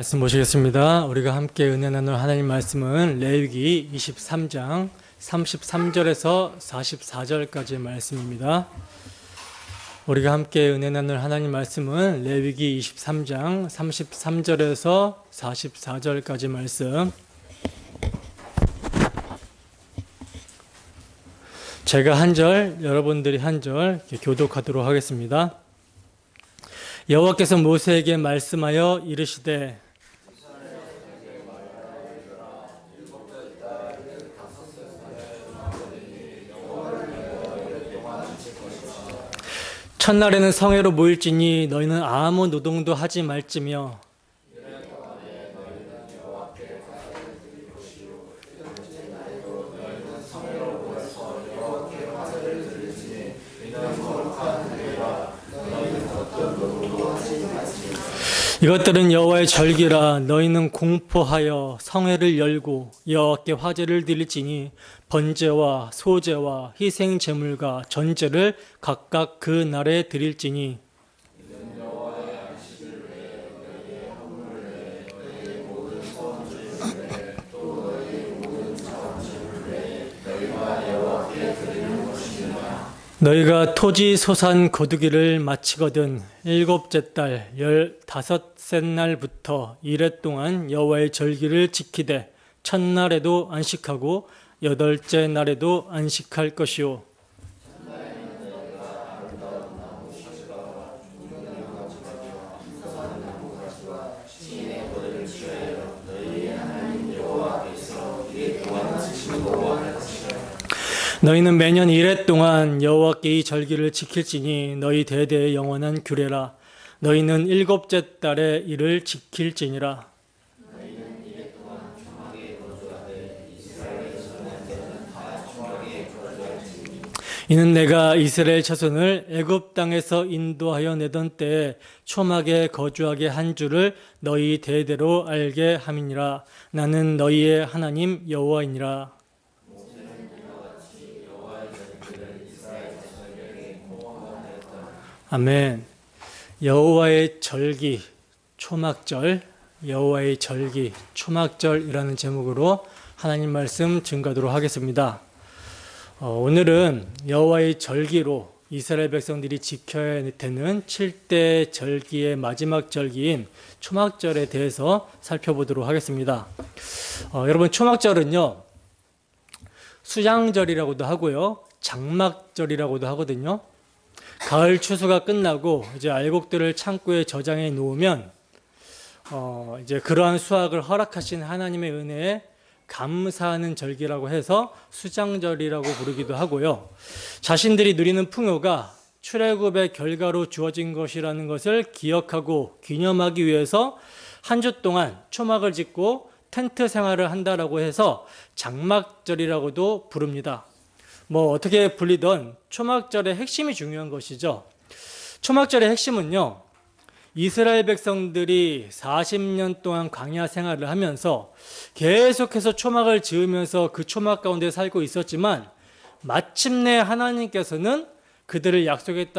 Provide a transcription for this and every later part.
말씀 보시겠습니다. 우리가 함께 은혜 나눌 하나님 말씀은 레위기 23장 33절에서 44절까지의 말씀입니다. 우리가 함께 은혜 나눌 하나님 말씀은 레위기 23장 33절에서 44절까지 말씀. 제가 한 절, 여러분들이 한 절 교독하도록 하겠습니다. 여호와께서 모세에게 말씀하여 이르시되 첫날에는 성회로 모일지니 너희는 아무 노동도 하지 말지며 이것들은 여호와의 절기라. 너희는 공포하여 성회를 열고 여호와께 화제를 드릴지니 번제와 소제와 희생 제물과 전제를 각각 그 날에 드릴지니 너희가 토지 소산 거두기를 마치거든 일곱째 달 15셋 날부터 이레 동안 여호와의 절기를 지키되 첫날에도 안식하고 여덟째 날에도 안식할 것이요. 너희는 매년 이레 동안 여호와께 이 절기를 지킬지니 너희 대대의 영원한 규례라. 너희는 일곱째 달에 이를 지킬지니라. 이는 내가 이스라엘 자손을 애굽 땅에서 인도하여 내던 때에 초막에 거주하게 한 줄을 너희 대대로 알게 함이니라. 나는 너희의 하나님 여호와이니라. 아멘. 여호와의 절기 초막절, 여호와의 절기 초막절이라는 제목으로 하나님 말씀 증거하도록 하겠습니다. 오늘은 여호와의 절기로 이스라엘 백성들이 지켜야 되는 7대 절기의 마지막 절기인 초막절에 대해서 살펴보도록 하겠습니다. 여러분, 초막절은요, 수장절이라고도 하고요, 장막절이라고도 하거든요. 가을 추수가 끝나고 이제 알곡들을 창고에 저장해 놓으면 이제 그러한 수확을 허락하신 하나님의 은혜에 감사하는 절기라고 해서 수장절이라고 부르기도 하고요. 자신들이 누리는 풍요가 출애굽의 결과로 주어진 것이라는 것을 기억하고 기념하기 위해서 한 주 동안 초막을 짓고 텐트 생활을 한다라고 해서 장막절이라고도 부릅니다. 어떻게 불리던 초막절의 핵심이 중요한 것이죠. 초막절의 핵심은요, 이스라엘 백성들이 40년 동안 광야 생활을 하면서 계속해서 초막을 지으면서 그 초막 가운데 살고 있었지만 마침내 하나님께서는 그들을 약속의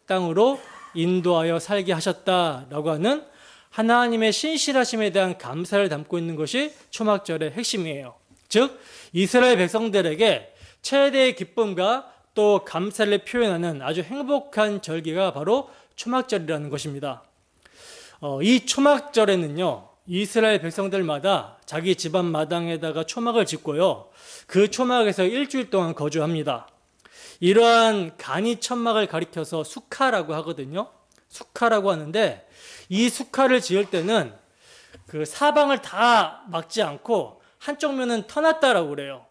땅으로 인도하여 살게 하셨다라고 하는 하나님의 신실하심에 대한 감사를 담고 있는 것이 초막절의 핵심이에요. 즉, 이스라엘 백성들에게 최대의 기쁨과 또 감사를 표현하는 아주 행복한 절기가 바로 초막절이라는 것입니다. 이 초막절에는요, 이스라엘 백성들마다 자기 집안 마당에다가 초막을 짓고요, 그 초막에서 일주일 동안 거주합니다. 이러한 간이 천막을 가리켜서 수카라고 하거든요. 수카라고 하는데, 이 수카를 지을 때는 그 사방을 다 막지 않고 한쪽 면은 터놨다라고 그래요.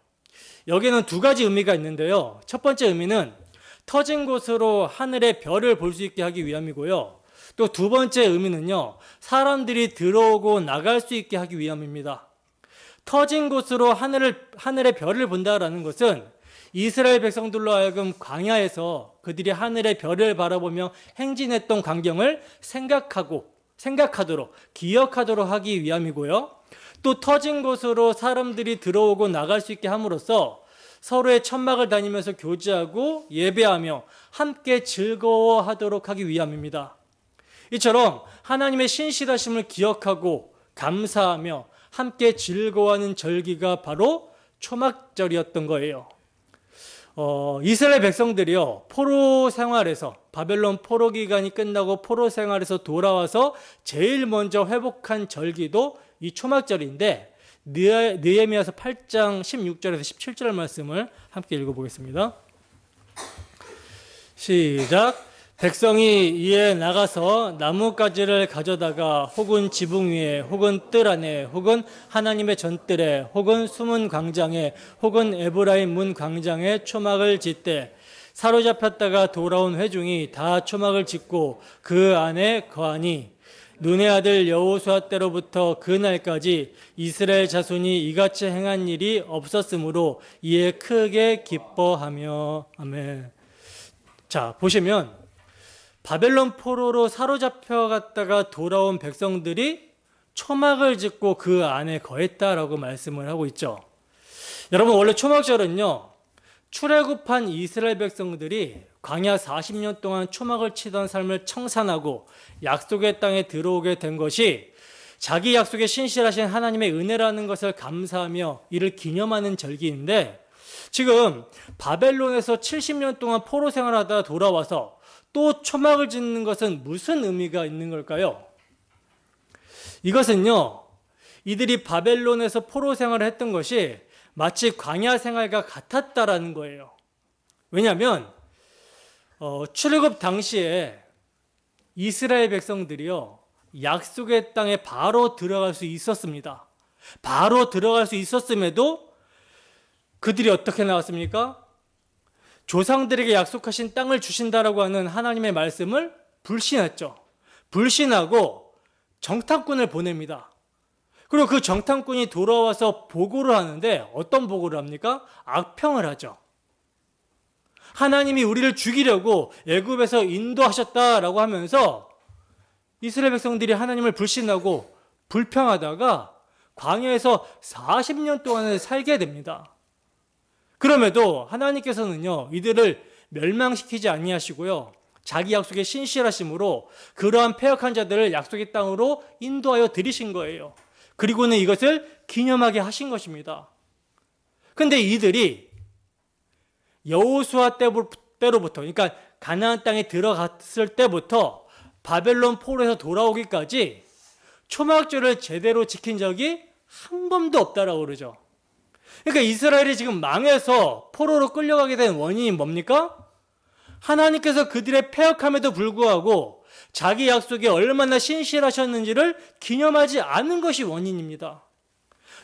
여기에는 두 가지 의미가 있는데요. 첫 번째 의미는 터진 곳으로 하늘의 별을 볼 수 있게 하기 위함이고요. 또 두 번째 의미는요, 사람들이 들어오고 나갈 수 있게 하기 위함입니다. 터진 곳으로 하늘의 별을 본다라는 것은 이스라엘 백성들로 하여금 광야에서 그들이 하늘의 별을 바라보며 행진했던 광경을 생각하도록, 기억하도록 하기 위함이고요. 또 터진 곳으로 사람들이 들어오고 나갈 수 있게 함으로써 서로의 천막을 다니면서 교제하고 예배하며 함께 즐거워하도록 하기 위함입니다. 이처럼 하나님의 신실하심을 기억하고 감사하며 함께 즐거워하는 절기가 바로 초막절이었던 거예요. 이스라엘 백성들이요, 포로 생활에서, 바벨론 포로 기간이 끝나고 포로 생활에서 돌아와서 제일 먼저 회복한 절기도 이 초막절인데, 느헤미야서 8장 16절에서 17절 말씀을 함께 읽어보겠습니다. 시작. 백성이 이에 나가서 나뭇가지를 가져다가 혹은 지붕 위에 혹은 뜰 안에 혹은 하나님의 전뜰에 혹은 숨은 광장에 혹은 에브라임 문 광장에 초막을 짓되 사로잡혔다가 돌아온 회중이 다 초막을 짓고 그 안에 거하니 눈의 아들 여호수아 때로부터 그날까지 이스라엘 자손이 이같이 행한 일이 없었으므로 이에 크게 기뻐하며. 아멘. 자, 보시면 바벨론 포로로 사로잡혀 갔다가 돌아온 백성들이 초막을 짓고 그 안에 거했다라고 말씀을 하고 있죠. 여러분, 원래 초막절은요, 출애굽한 이스라엘 백성들이 광야 40년 동안 초막을 치던 삶을 청산하고 약속의 땅에 들어오게 된 것이 자기 약속에 신실하신 하나님의 은혜라는 것을 감사하며 이를 기념하는 절기인데, 지금 바벨론에서 70년 동안 포로 생활하다 돌아와서 또 초막을 짓는 것은 무슨 의미가 있는 걸까요? 이것은요, 이들이 바벨론에서 포로 생활을 했던 것이 마치 광야 생활과 같았다라는 거예요. 왜냐하면 출애굽 당시에 이스라엘 백성들이요, 약속의 땅에 바로 들어갈 수 있었습니다. 바로 들어갈 수 있었음에도 그들이 어떻게 나왔습니까? 조상들에게 약속하신 땅을 주신다라고 하는 하나님의 말씀을 불신했죠. 불신하고 정탐꾼을 보냅니다. 그리고 그 정탐꾼이 돌아와서 보고를 하는데 어떤 보고를 합니까? 악평을 하죠. 하나님이 우리를 죽이려고 애굽에서 인도하셨다라고 하면서 이스라엘 백성들이 하나님을 불신하고 불평하다가 광야에서 40년 동안을 살게 됩니다. 그럼에도 하나님께서는요, 이들을 멸망시키지 아니하시고요, 자기 약속에 신실하심으로 그러한 패역한 자들을 약속의 땅으로 인도하여 들이신 거예요. 그리고는 이것을 기념하게 하신 것입니다. 근데 이들이 여호수아 때로부터, 그러니까 가나안 땅에 들어갔을 때부터 바벨론 포로에서 돌아오기까지 초막절을 제대로 지킨 적이 한 번도 없다라고 그러죠. 그러니까 이스라엘이 지금 망해서 포로로 끌려가게 된 원인이 뭡니까? 하나님께서 그들의 패역함에도 불구하고 자기 약속에 얼마나 신실하셨는지를 기념하지 않은 것이 원인입니다.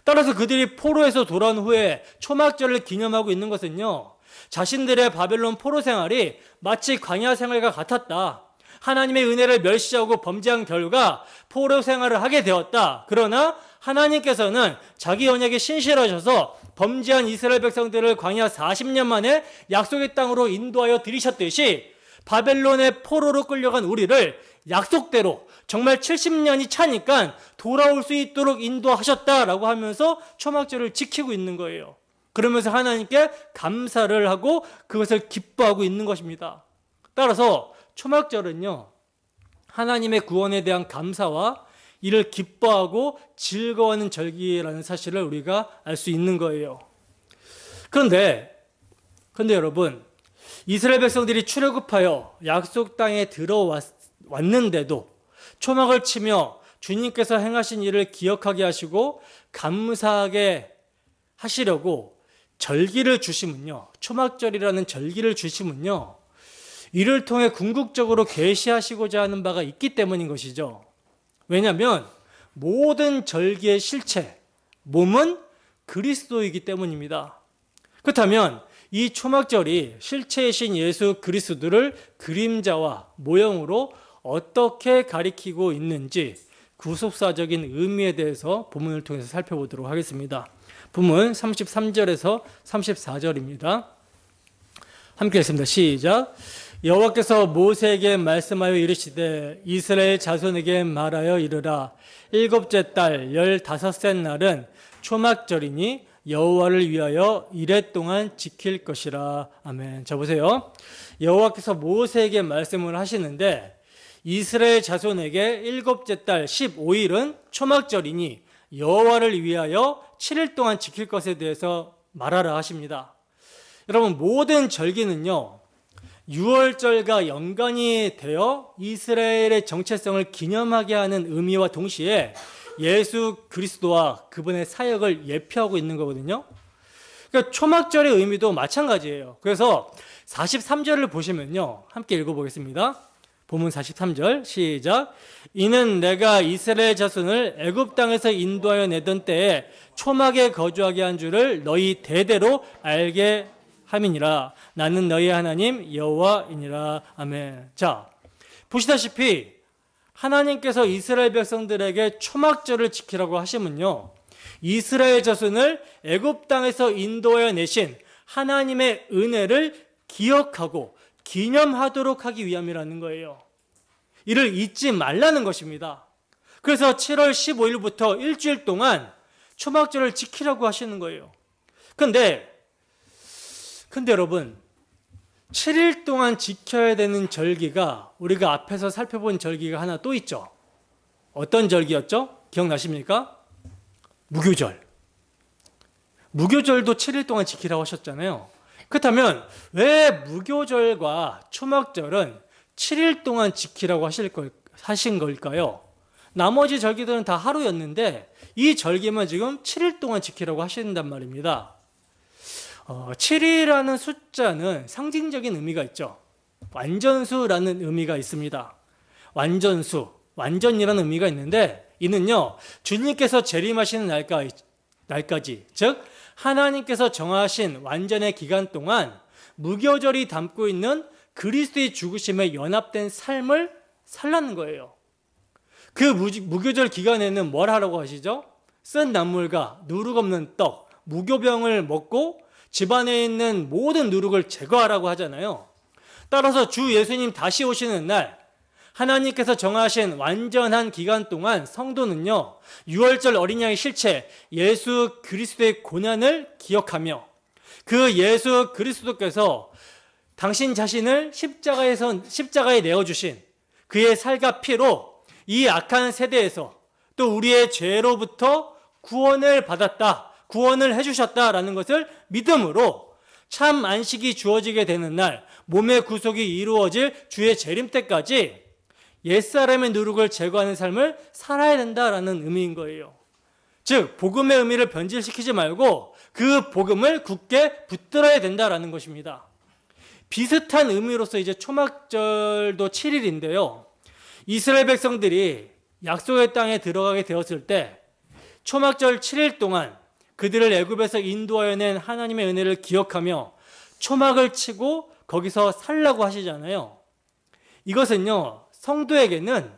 따라서 그들이 포로에서 돌아온 후에 초막절을 기념하고 있는 것은요, 자신들의 바벨론 포로 생활이 마치 광야 생활과 같았다. 하나님의 은혜를 멸시하고 범죄한 결과 포로 생활을 하게 되었다. 그러나 하나님께서는 자기 언약에 신실하셔서 범죄한 이스라엘 백성들을 광야 40년 만에 약속의 땅으로 인도하여 들이셨듯이 바벨론의 포로로 끌려간 우리를 약속대로 정말 70년이 차니까 돌아올 수 있도록 인도하셨다라고 하면서 초막절을 지키고 있는 거예요. 그러면서 하나님께 감사를 하고 그것을 기뻐하고 있는 것입니다. 따라서 초막절은요, 하나님의 구원에 대한 감사와 이를 기뻐하고 즐거워하는 절기라는 사실을 우리가 알 수 있는 거예요. 그런데 여러분, 이스라엘 백성들이 출애굽하여 약속 땅에 들어왔는데도 초막을 치며 주님께서 행하신 일을 기억하게 하시고 감사하게 하시려고 절기를 주시면요, 초막절이라는 절기를 주시면요, 이를 통해 궁극적으로 계시하시고자 하는 바가 있기 때문인 것이죠. 왜냐하면 모든 절기의 실체, 몸은 그리스도이기 때문입니다. 그렇다면 이 초막절이 실체이신 예수 그리스도를 그림자와 모형으로 어떻게 가리키고 있는지 구속사적인 의미에 대해서 본문을 통해서 살펴보도록 하겠습니다. 본문 33절에서 34절입니다. 함께 읽습니다. 시작. 여호와께서 모세에게 말씀하여 이르시되 이스라엘 자손에게 말하여 이르라. 일곱째 달 15째 날은 초막절이니 여호와를 위하여 이레 동안 지킬 것이라. 아멘. 자, 보세요. 여호와께서 모세에게 말씀을 하시는데 이스라엘 자손에게 일곱째 달 15일은 초막절이니 여호와를 위하여 7일 동안 지킬 것에 대해서 말하라 하십니다. 여러분, 모든 절기는요, 유월절과 연관이 되어 이스라엘의 정체성을 기념하게 하는 의미와 동시에 예수 그리스도와 그분의 사역을 예표하고 있는 거거든요. 그러니까 초막절의 의미도 마찬가지예요. 그래서 43절을 보시면요, 함께 읽어보겠습니다. 본문 43절 시작. 이는 내가 이스라엘 자손을 애굽 땅에서 인도하여 내던 때에 초막에 거주하게 한 줄을 너희 대대로 알게 함이니라. 나는 너희 하나님 여호와이니라. 아멘. 자, 보시다시피 하나님께서 이스라엘 백성들에게 초막절을 지키라고 하시면요, 이스라엘 자손을 애굽 땅에서 인도하여 내신 하나님의 은혜를 기억하고 기념하도록 하기 위함이라는 거예요. 이를 잊지 말라는 것입니다. 그래서 7월 15일부터 일주일 동안 초막절을 지키라고 하시는 거예요. 근데 여러분, 7일 동안 지켜야 되는 절기가 우리가 앞에서 살펴본 절기가 하나 또 있죠. 어떤 절기였죠? 기억나십니까? 무교절. 무교절도 7일 동안 지키라고 하셨잖아요. 그렇다면 왜 무교절과 초막절은 7일 동안 지키라고 하신 걸까요? 나머지 절기들은 다 하루였는데 이 절기만 지금 7일 동안 지키라고 하신단 말입니다. 7이라는 숫자는 상징적인 의미가 있죠. 완전수라는 의미가 있습니다. 완전수, 완전이라는 의미가 있는데 이는요, 주님께서 재림하시는 날까지, 즉 하나님께서 정하신 완전의 기간 동안 무교절이 담고 있는 그리스도의 죽으심에 연합된 삶을 살라는 거예요. 그 무교절 기간에는 뭘 하라고 하시죠? 쓴 나물과 누룩 없는 떡, 무교병을 먹고 집안에 있는 모든 누룩을 제거하라고 하잖아요. 따라서 주 예수님 다시 오시는 날 하나님께서 정하신 완전한 기간 동안 성도는요, 유월절 어린 양의 실체 예수 그리스도의 고난을 기억하며 그 예수 그리스도께서 당신 자신을 십자가에 내어주신 그의 살과 피로 이 악한 세대에서 또 우리의 죄로부터 구원을 받았다, 구원을 해주셨다라는 것을 믿음으로 참 안식이 주어지게 되는 날, 몸의 구속이 이루어질 주의 재림 때까지 옛사람의 누룩을 제거하는 삶을 살아야 된다라는 의미인 거예요. 즉 복음의 의미를 변질시키지 말고 그 복음을 굳게 붙들어야 된다라는 것입니다. 비슷한 의미로서 이제 초막절도 7일인데요. 이스라엘 백성들이 약속의 땅에 들어가게 되었을 때 초막절 7일 동안 그들을 애굽에서 인도하여 낸 하나님의 은혜를 기억하며 초막을 치고 거기서 살라고 하시잖아요. 이것은요, 성도에게는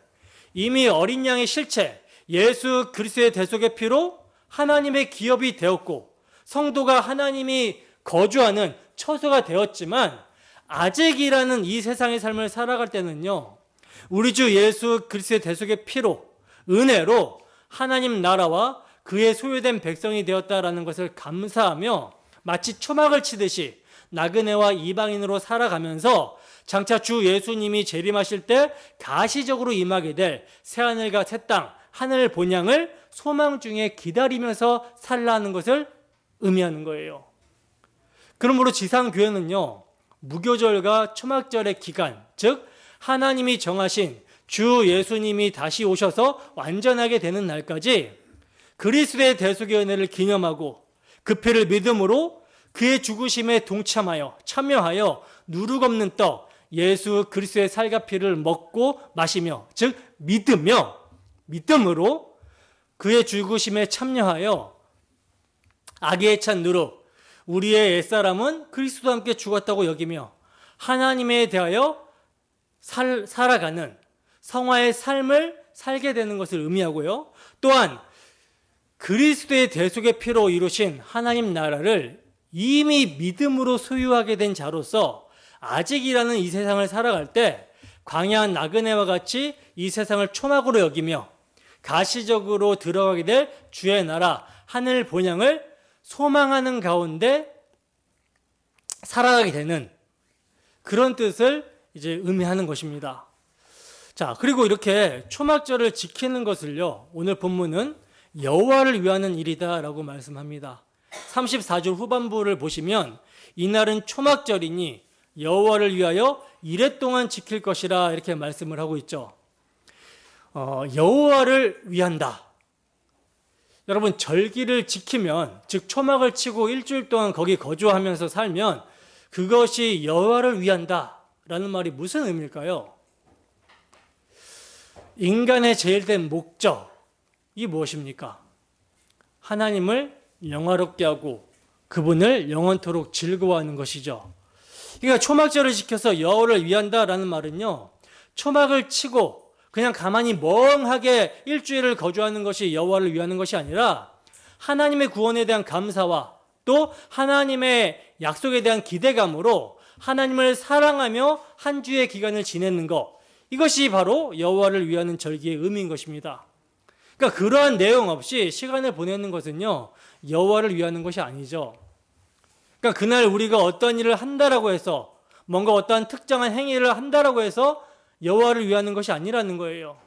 이미 어린 양의 실체 예수 그리스도의 대속의 피로 하나님의 기업이 되었고 성도가 하나님이 거주하는 처소가 되었지만 아직이라는 이 세상의 삶을 살아갈 때는요, 우리 주 예수 그리스도의 대속의 피로 은혜로 하나님 나라와 그의 소유된 백성이 되었다라는 것을 감사하며 마치 초막을 치듯이 나그네와 이방인으로 살아가면서 장차 주 예수님이 재림하실 때 가시적으로 임하게 될 새하늘과 새 땅, 하늘 본향을 소망 중에 기다리면서 살라는 것을 의미하는 거예요. 그러므로 지상교회는요, 무교절과 초막절의 기간, 즉 하나님이 정하신 주 예수님이 다시 오셔서 완전하게 되는 날까지 그리스도의 대속의 은혜를 기념하고 그 피를 믿음으로 그의 죽으심에 동참하여 참여하여 누룩 없는 떡 예수 그리스도의 살과 피를 먹고 마시며, 즉 믿음으로 그의 죽으심에 참여하여 악에 찬 누룩 우리의 옛사람은 그리스도와 함께 죽었다고 여기며 하나님에 대하여 살아가는 성화의 삶을 살게 되는 것을 의미하고요. 또한 그리스도의 대속의 피로 이루신 하나님 나라를 이미 믿음으로 소유하게 된 자로서 아직이라는 이 세상을 살아갈 때 광야한 나그네와 같이 이 세상을 초막으로 여기며 가시적으로 들어가게 될 주의 나라 하늘 본향을 소망하는 가운데 살아가게 되는 그런 뜻을 이제 의미하는 것입니다. 자, 자, 그리고 이렇게 초막절을 지키는 것을요, 오늘 본문은 여호와를 위하는 일이다라고 말씀합니다. 34절 후반부를 보시면 이날은 초막절이니 여호와를 위하여 이레 동안 지킬 것이라 이렇게 말씀을 하고 있죠. 여호와를 위한다. 여러분, 절기를 지키면, 즉 초막을 치고 일주일 동안 거기 거주하면서 살면 그것이 여호와를 위한다 라는 말이 무슨 의미일까요? 인간의 제일된 목적이 무엇입니까? 하나님을 영화롭게 하고 그분을 영원토록 즐거워하는 것이죠. 그러니까 초막절을 지켜서 여호와를 위한다라는 말은요, 초막을 치고 그냥 가만히 멍하게 일주일을 거주하는 것이 여호와를 위하는 것이 아니라 하나님의 구원에 대한 감사와 또 하나님의 약속에 대한 기대감으로 하나님을 사랑하며 한 주의 기간을 지내는 것, 이것이 바로 여호와를 위하는 절기의 의미인 것입니다. 그러니까 그러한 내용 없이 시간을 보내는 것은요, 여호와를 위하는 것이 아니죠. 그러니까 그날 우리가 어떤 일을 한다라고 해서, 뭔가 어떠한 특정한 행위를 한다라고 해서 여호와를 위하는 것이 아니라는 거예요.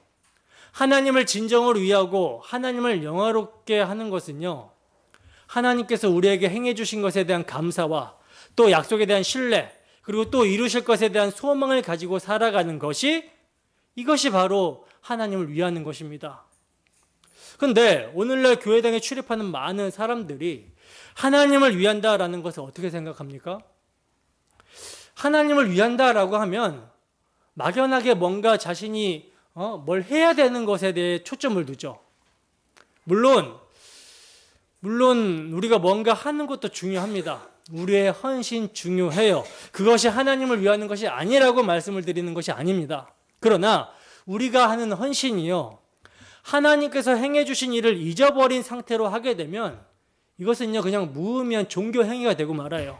하나님을 진정으로 위하고 하나님을 영화롭게 하는 것은요, 하나님께서 우리에게 행해 주신 것에 대한 감사와 또 약속에 대한 신뢰, 그리고 또 이루실 것에 대한 소망을 가지고 살아가는 것이, 이것이 바로 하나님을 위하는 것입니다. 그런데 오늘날 교회당에 출입하는 많은 사람들이 하나님을 위한다라는 것을 어떻게 생각합니까? 하나님을 위한다라고 하면 막연하게 뭔가 자신이 뭘 해야 되는 것에 대해 초점을 두죠. 물론 우리가 뭔가 하는 것도 중요합니다. 우리의 헌신 중요해요. 그것이 하나님을 위하는 것이 아니라고 말씀을 드리는 것이 아닙니다. 그러나 우리가 하는 헌신이요, 하나님께서 행해 주신 일을 잊어버린 상태로 하게 되면 이것은요, 그냥 무의미한 종교 행위가 되고 말아요.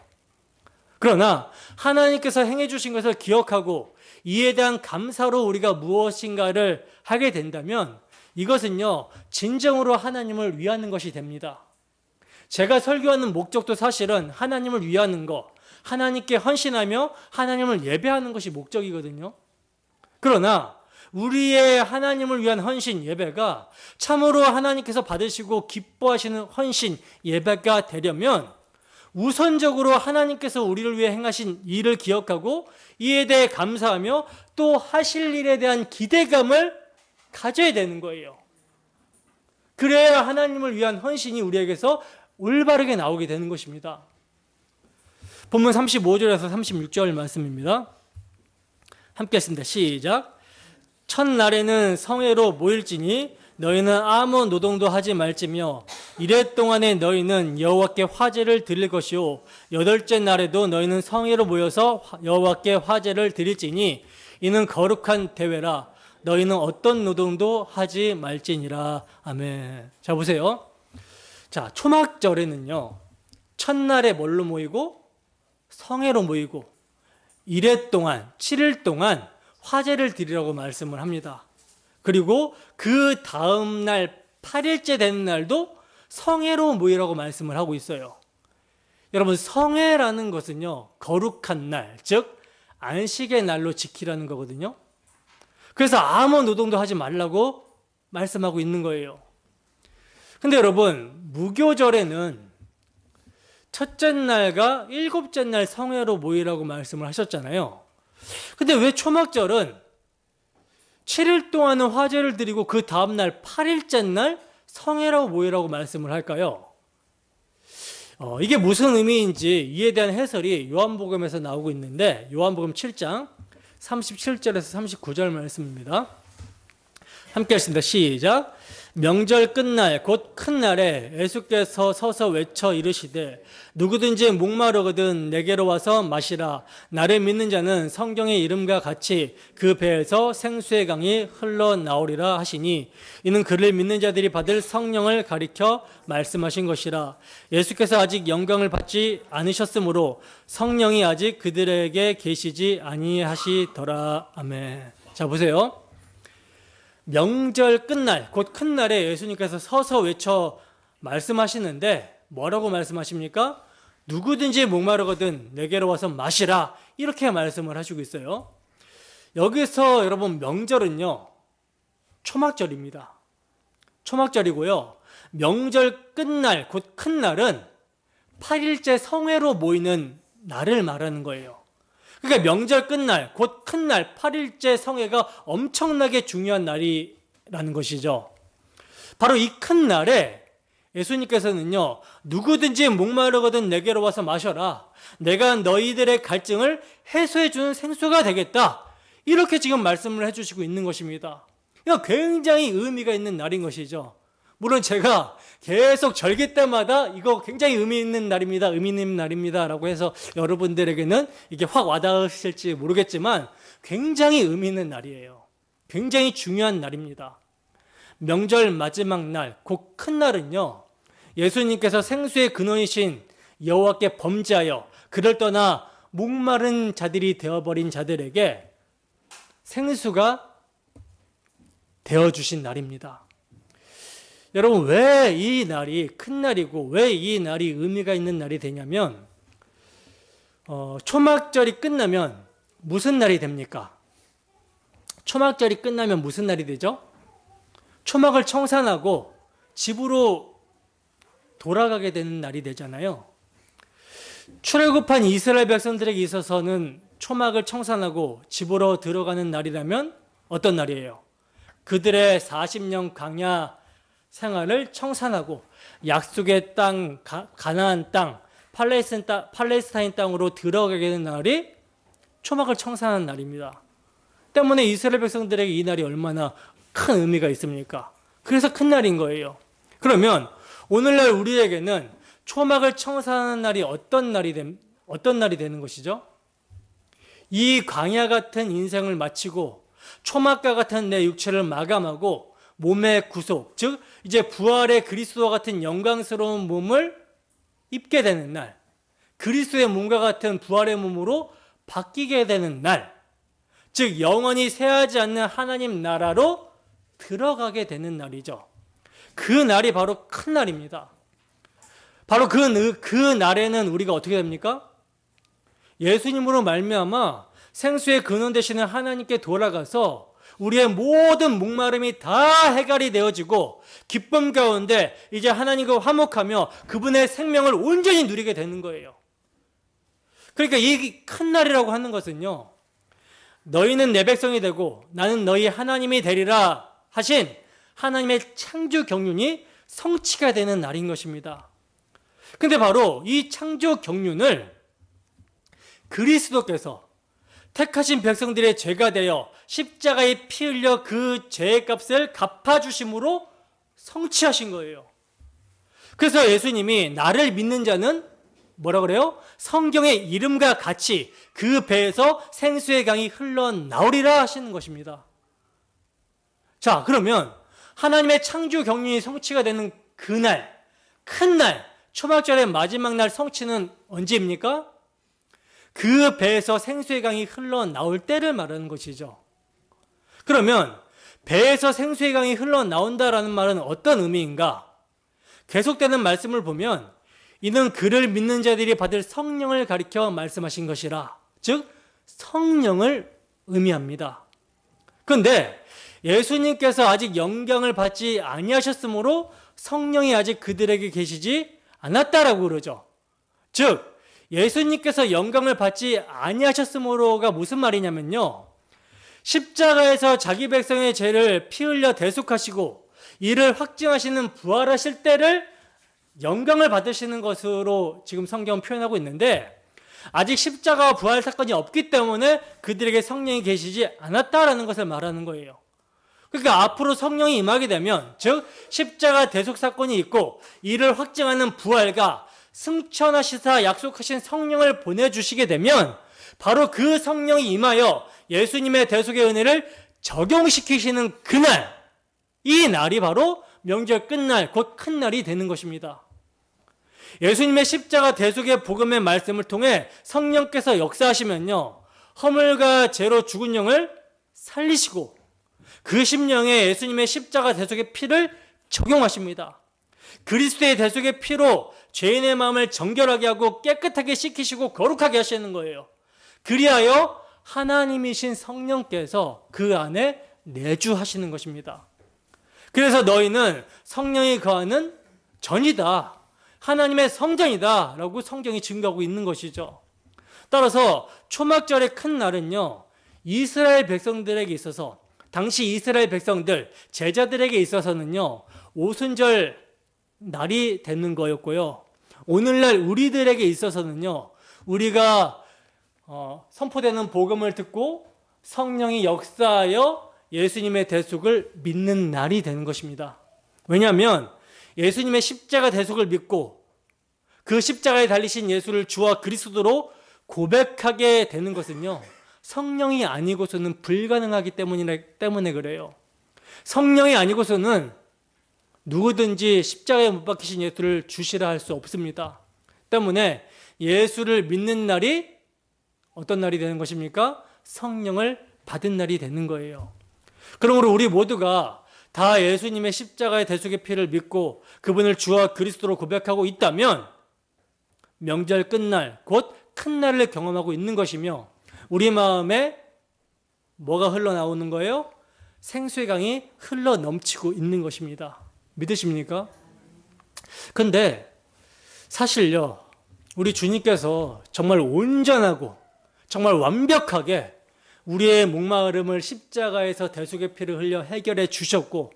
그러나 하나님께서 행해 주신 것을 기억하고 이에 대한 감사로 우리가 무엇인가를 하게 된다면 이것은요, 진정으로 하나님을 위하는 것이 됩니다. 제가 설교하는 목적도 사실은 하나님을 위하는 것, 하나님께 헌신하며 하나님을 예배하는 것이 목적이거든요. 그러나 우리의 하나님을 위한 헌신 예배가 참으로 하나님께서 받으시고 기뻐하시는 헌신 예배가 되려면 우선적으로 하나님께서 우리를 위해 행하신 일을 기억하고 이에 대해 감사하며 또 하실 일에 대한 기대감을 가져야 되는 거예요. 그래야 하나님을 위한 헌신이 우리에게서 올바르게 나오게 되는 것입니다. 본문 35절에서 36절 말씀입니다. 함께 했습니다. 시작. 첫날에는 성회로 모일지니 너희는 아무 노동도 하지 말지며 이레 동안에 너희는 여호와께 화제를 드릴 것이요 여덟째 날에도 너희는 성회로 모여서 여호와께 화제를 드릴지니 이는 거룩한 대회라. 너희는 어떤 노동도 하지 말지니라. 아멘. 자, 보세요. 자, 초막절에는요, 첫날에 뭘로 모이고 성회로 모이고 이레 동안 7일 동안 화제를 드리라고 말씀을 합니다. 그리고 그 다음 날 8일째 되는 날도 성회로 모이라고 말씀을 하고 있어요. 여러분, 성회라는 것은요, 거룩한 날, 즉 안식의 날로 지키라는 거거든요. 그래서 아무 노동도 하지 말라고 말씀하고 있는 거예요. 근데 여러분, 무교절에는 첫째 날과 일곱째 날 성회로 모이라고 말씀을 하셨잖아요. 근데 왜 초막절은 7일 동안은 화제를 드리고 그 다음날 8일째 날 성회로 모이라고 말씀을 할까요? 이게 무슨 의미인지 이에 대한 해설이 요한복음에서 나오고 있는데, 요한복음 7장 37절에서 39절 말씀입니다. 함께 하겠습니다. 시작. 명절 끝날 곧 큰 날에 예수께서 서서 외쳐 이르시되 누구든지 목마르거든 내게로 와서 마시라. 나를 믿는 자는 성경의 이름과 같이 그 배에서 생수의 강이 흘러나오리라 하시니 이는 그를 믿는 자들이 받을 성령을 가리켜 말씀하신 것이라. 예수께서 아직 영광을 받지 않으셨으므로 성령이 아직 그들에게 계시지 아니하시더라. 아멘. 자, 보세요. 명절 끝날, 곧 큰 날에 예수님께서 서서 외쳐 말씀하시는데 뭐라고 말씀하십니까? 누구든지 목마르거든 내게로 와서 마시라. 이렇게 말씀을 하시고 있어요. 여기서 여러분 명절은요, 초막절입니다. 초막절이고요. 명절 끝날, 곧 큰 날은 8일째 성회로 모이는 날을 말하는 거예요. 그러니까 명절 끝날, 곧 큰 날, 8일째 성회가 엄청나게 중요한 날이라는 것이죠. 바로 이 큰 날에 예수님께서는요, 누구든지 목마르거든 내게로 와서 마셔라. 내가 너희들의 갈증을 해소해 주는 생수가 되겠다. 이렇게 지금 말씀을 해주시고 있는 것입니다. 이거 굉장히 의미가 있는 날인 것이죠. 물론 제가 계속 절기 때마다 이거 굉장히 의미 있는 날입니다. 의미 있는 날입니다. 라고 해서 여러분들에게는 이게 확 와닿으실지 모르겠지만 굉장히 의미 있는 날이에요. 굉장히 중요한 날입니다. 명절 마지막 날, 곧 큰 날은요, 예수님께서 생수의 근원이신 여호와께 범죄하여 그를 떠나 목마른 자들이 되어버린 자들에게 생수가 되어주신 날입니다. 여러분, 왜 이 날이 큰 날이고 왜 이 날이 의미가 있는 날이 되냐면, 초막절이 끝나면 무슨 날이 됩니까? 초막절이 끝나면 무슨 날이 되죠? 초막을 청산하고 집으로 돌아가게 되는 날이 되잖아요. 출애굽한 이스라엘 백성들에게 있어서는 초막을 청산하고 집으로 들어가는 날이라면 어떤 날이에요? 그들의 40년 광야 생활을 청산하고 약속의 땅, 가나안 땅, 팔레스타인 땅으로 들어가게 되는 날이 초막을 청산하는 날입니다. 때문에 이스라엘 백성들에게 이 날이 얼마나 큰 의미가 있습니까? 그래서 큰 날인 거예요. 그러면 오늘날 우리에게는 초막을 청산하는 날이 어떤 날이 되는 것이죠? 이 광야 같은 인생을 마치고 초막과 같은 내 육체를 마감하고 몸의 구속, 즉 이제 부활의 그리스도와 같은 영광스러운 몸을 입게 되는 날, 그리스도의 몸과 같은 부활의 몸으로 바뀌게 되는 날, 즉 영원히 쇠하지 않는 하나님 나라로 들어가게 되는 날이죠. 그 날이 바로 큰 날입니다. 바로 그 날에는 우리가 어떻게 됩니까? 예수님으로 말미암아 생수의 근원 되시는 하나님께 돌아가서 우리의 모든 목마름이 다 해결이 되어지고 기쁨 가운데 이제 하나님과 화목하며 그분의 생명을 온전히 누리게 되는 거예요. 그러니까 이 큰 날이라고 하는 것은요, 너희는 내 백성이 되고 나는 너희 하나님이 되리라 하신 하나님의 창조 경륜이 성취가 되는 날인 것입니다. 근데 바로 이 창조 경륜을 그리스도께서 택하신 백성들의 죄가 되어 십자가에 피 흘려 그 죄의 값을 갚아주심으로 성취하신 거예요. 그래서 예수님이 나를 믿는 자는 뭐라 그래요? 성경의 이름과 같이 그 배에서 생수의 강이 흘러나오리라 하시는 것입니다. 자, 그러면 하나님의 창조 경륜이 성취가 되는 그날, 큰 날, 초막절의 마지막 날 성취는 언제입니까? 그 배에서 생수의 강이 흘러나올 때를 말하는 것이죠. 그러면 배에서 생수의 강이 흘러나온다라는 말은 어떤 의미인가? 계속되는 말씀을 보면 이는 그를 믿는 자들이 받을 성령을 가리켜 말씀하신 것이라, 즉 성령을 의미합니다. 그런데 예수님께서 아직 영광을 받지 아니하셨으므로 성령이 아직 그들에게 계시지 않았다라고 그러죠. 즉 예수님께서 영광을 받지 아니하셨으므로가 무슨 말이냐면요, 십자가에서 자기 백성의 죄를 피 흘려 대속하시고 이를 확증하시는 부활하실 때를 영광을 받으시는 것으로 지금 성경은 표현하고 있는데, 아직 십자가와 부활 사건이 없기 때문에 그들에게 성령이 계시지 않았다라는 것을 말하는 거예요. 그러니까 앞으로 성령이 임하게 되면, 즉 십자가 대속 사건이 있고 이를 확증하는 부활과 승천하시사 약속하신 성령을 보내주시게 되면 바로 그 성령이 임하여 예수님의 대속의 은혜를 적용시키시는 그날, 이 날이 바로 명절 끝날, 곧 큰 날이 되는 것입니다. 예수님의 십자가 대속의 복음의 말씀을 통해 성령께서 역사하시면요, 허물과 죄로 죽은 영을 살리시고 그 심령에 예수님의 십자가 대속의 피를 적용하십니다. 그리스도의 대속의 피로 죄인의 마음을 정결하게 하고 깨끗하게 씻기시고 거룩하게 하시는 거예요. 그리하여 하나님이신 성령께서 그 안에 내주하시는 것입니다. 그래서 너희는 성령이 거하는 전이다, 하나님의 성전이다 라고 성경이 증거하고 있는 것이죠. 따라서 초막절의 큰 날은요, 이스라엘 백성들에게 있어서, 당시 이스라엘 백성들 제자들에게 있어서는요, 오순절 날이 되는 거였고요, 오늘날 우리들에게 있어서는요, 우리가 선포되는 복음을 듣고 성령이 역사하여 예수님의 대속을 믿는 날이 되는 것입니다. 왜냐하면 예수님의 십자가 대속을 믿고 그 십자가에 달리신 예수를 주와 그리스도로 고백하게 되는 것은요, 성령이 아니고서는 불가능하기 때문에 그래요. 성령이 아니고서는 누구든지 십자가에 못 박히신 예수를 주시라 할 수 없습니다. 때문에 예수를 믿는 날이 어떤 날이 되는 것입니까? 성령을 받은 날이 되는 거예요. 그러므로 우리 모두가 다 예수님의 십자가의 대속의 피를 믿고 그분을 주와 그리스도로 고백하고 있다면 명절 끝날, 곧 큰 날을 경험하고 있는 것이며, 우리 마음에 뭐가 흘러나오는 거예요? 생수의 강이 흘러 넘치고 있는 것입니다. 믿으십니까? 근데 사실요, 우리 주님께서 정말 온전하고 정말 완벽하게 우리의 목마름을 십자가에서 대속의 피를 흘려 해결해 주셨고,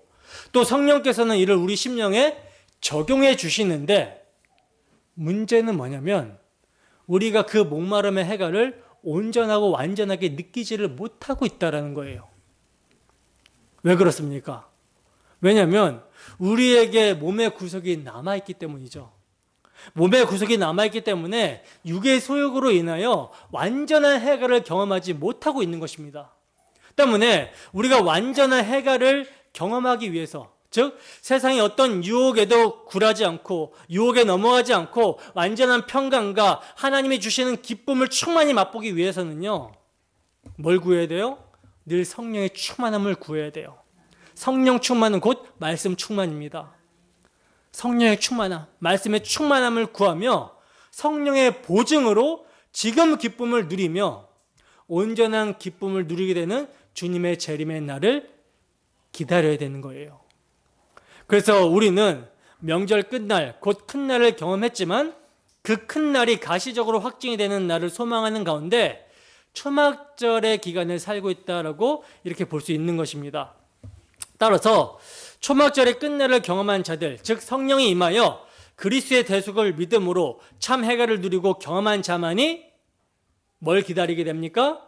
또 성령께서는 이를 우리 심령에 적용해 주시는데, 문제는 뭐냐면 우리가 그 목마름의 해결을 온전하고 완전하게 느끼지를 못하고 있다는 거예요. 왜 그렇습니까? 왜냐하면 우리에게 몸의 구석이 남아있기 때문이죠. 몸의 구석이 남아있기 때문에 육의 소욕으로 인하여 완전한 해결을 경험하지 못하고 있는 것입니다. 때문에 우리가 완전한 해결을 경험하기 위해서, 즉 세상의 어떤 유혹에도 굴하지 않고 유혹에 넘어가지 않고 완전한 평강과 하나님이 주시는 기쁨을 충만히 맛보기 위해서는요, 뭘 구해야 돼요? 늘 성령의 충만함을 구해야 돼요. 성령 충만은 곧 말씀 충만입니다. 성령의 충만함, 말씀의 충만함을 구하며 성령의 보증으로 지금 기쁨을 누리며 온전한 기쁨을 누리게 되는 주님의 재림의 날을 기다려야 되는 거예요. 그래서 우리는 명절 끝날, 곧 큰 날을 경험했지만 그 큰 날이 가시적으로 확증이 되는 날을 소망하는 가운데 초막절의 기간을 살고 있다라고 이렇게 볼 수 있는 것입니다. 따라서 초막절의 끝날을 경험한 자들, 즉 성령이 임하여 그리스도의 대속을 믿음으로 참 해결을 누리고 경험한 자만이 뭘 기다리게 됩니까?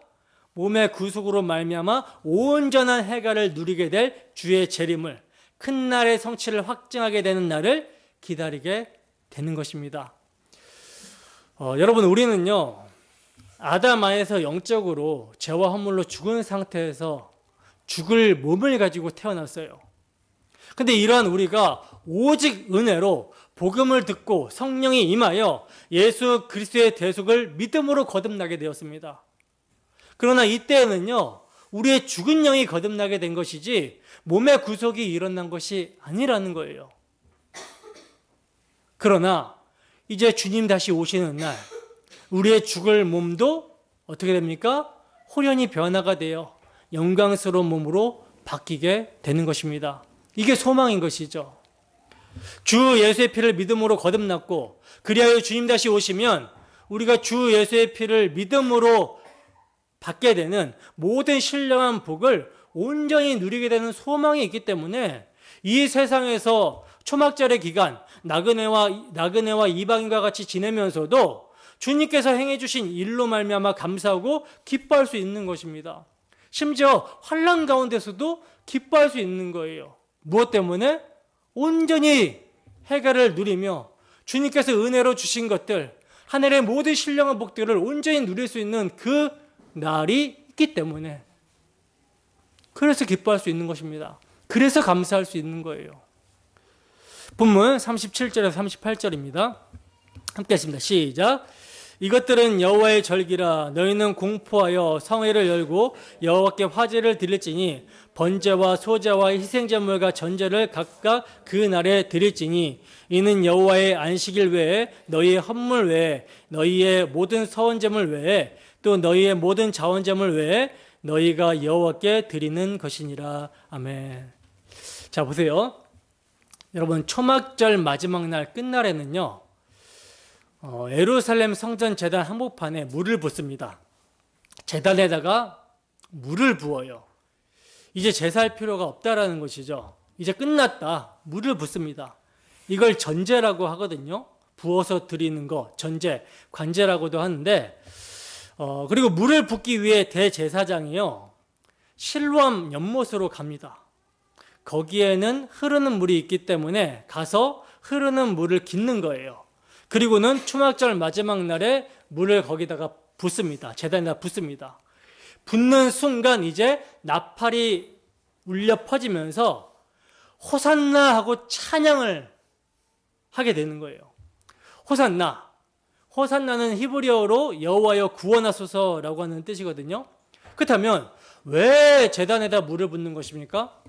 몸의 구속으로 말미암아 온전한 해결을 누리게 될 주의 재림을, 큰 날의 성취를 확증하게 되는 날을 기다리게 되는 것입니다. 여러분, 우리는요, 아담 안에서 영적으로 죄와 허물로 죽은 상태에서 죽을 몸을 가지고 태어났어요. 근데 이러한 우리가 오직 은혜로 복음을 듣고 성령이 임하여 예수 그리스도의 대속을 믿음으로 거듭나게 되었습니다. 그러나 이때에는요, 우리의 죽은 영이 거듭나게 된 것이지 몸의 구속이 일어난 것이 아니라는 거예요. 그러나 이제 주님 다시 오시는 날 우리의 죽을 몸도 어떻게 됩니까? 호련히 변화가 되어 영광스러운 몸으로 바뀌게 되는 것입니다. 이게 소망인 것이죠. 주 예수의 피를 믿음으로 거듭났고, 그리하여 주님 다시 오시면 우리가 주 예수의 피를 믿음으로 받게 되는 모든 신령한 복을 온전히 누리게 되는 소망이 있기 때문에 이 세상에서 초막절의 기간 나그네와 이방인과 같이 지내면서도 주님께서 행해 주신 일로 말미암아 감사하고 기뻐할 수 있는 것입니다. 심지어 환난 가운데서도 기뻐할 수 있는 거예요. 무엇 때문에? 온전히 해결을 누리며 주님께서 은혜로 주신 것들, 하늘의 모든 신령한 복들을 온전히 누릴 수 있는 그 날이 있기 때문에, 그래서 기뻐할 수 있는 것입니다. 그래서 감사할 수 있는 거예요. 본문 37절에서 38절입니다. 함께 하십니다. 시작. 이것들은 여호와의 절기라. 너희는 공포하여 성회를 열고 여호와께 화제를 드릴지니 번제와 소제와 희생제물과 전제를 각각 그 날에 드릴지니 이는 여호와의 안식일 외에 너희의 헌물 외에 너희의 모든 서원제물 외에 또 너희의 모든 자원점을 외에 너희가 여호와께 드리는 것이니라. 아멘. 자, 보세요. 여러분, 초막절 마지막 날 끝날에는요, 예루살렘 성전 제단 한복판에 물을 붓습니다. 제단에다가 물을 부어요. 이제 제사할 필요가 없다라는 것이죠. 이제 끝났다. 물을 붓습니다. 이걸 전제라고 하거든요. 부어서 드리는 거, 전제, 관제라고도 하는데, 그리고 물을 붓기 위해 대제사장이요, 실로암 연못으로 갑니다. 거기에는 흐르는 물이 있기 때문에 가서 흐르는 물을 깃는 거예요. 그리고는 초막절 마지막 날에 물을 거기다가 붓습니다. 제단에다 붓습니다. 붓는 순간 이제 나팔이 울려 퍼지면서 호산나 하고 찬양을 하게 되는 거예요. 호산나. 호산나는 히브리어로 여호와여 구원하소서라고 하는 뜻이거든요. 그렇다면 왜 제단에다 물을 붓는 것입니까?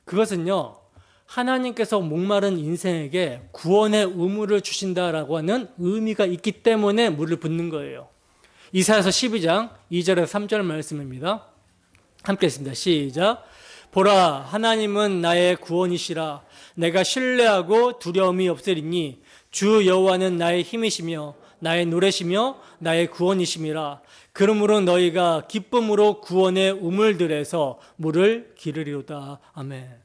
그것은요, 하나님께서 목마른 인생에게 구원의 의무를 주신다라고 하는 의미가 있기 때문에 물을 붓는 거예요. 이사야서 12장 2절에서 3절 말씀입니다. 함께 했습니다. 시작. 보라, 하나님은 나의 구원이시라. 내가 신뢰하고 두려움이 없으리니 주 여호와는 나의 힘이시며 나의 노래시며 나의 구원이심이라. 그러므로 너희가 기쁨으로 구원의 우물들에서 물을 기르리로다. 아멘.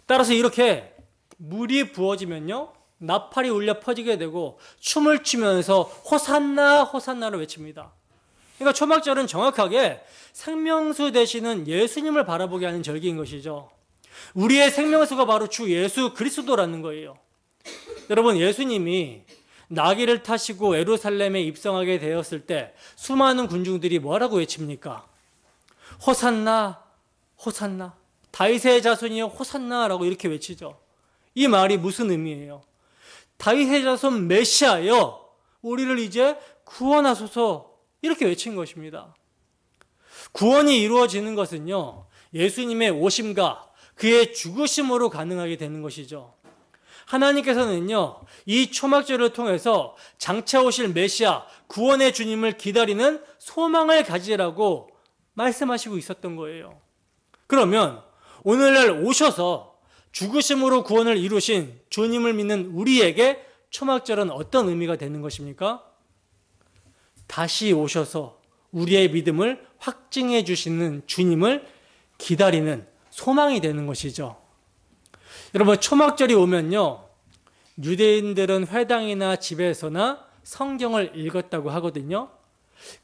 따라서 이렇게 물이 부어지면요, 나팔이 울려 퍼지게 되고 춤을 추면서 호산나 호산나를 외칩니다. 그러니까 초막절은 정확하게 생명수 되시는 예수님을 바라보게 하는 절기인 것이죠. 우리의 생명수가 바로 주 예수 그리스도라는 거예요. 여러분, 예수님이 나귀를 타시고 예루살렘에 입성하게 되었을 때 수많은 군중들이 뭐라고 외칩니까? 호산나, 호산나, 다윗의 자손이여 호산나라고 이렇게 외치죠. 이 말이 무슨 의미예요? 다윗의 자손 메시아여, 우리를 이제 구원하소서, 이렇게 외친 것입니다. 구원이 이루어지는 것은요, 예수님의 오심과 그의 죽으심으로 가능하게 되는 것이죠. 하나님께서는요, 이 초막절을 통해서 장차 오실 메시아, 구원의 주님을 기다리는 소망을 가지라고 말씀하시고 있었던 거예요. 그러면 오늘날 오셔서 죽으심으로 구원을 이루신 주님을 믿는 우리에게 초막절은 어떤 의미가 되는 것입니까? 다시 오셔서 우리의 믿음을 확증해 주시는 주님을 기다리는 소망이 되는 것이죠. 여러분, 초막절이 오면요, 유대인들은 회당이나 집에서나 성경을 읽었다고 하거든요.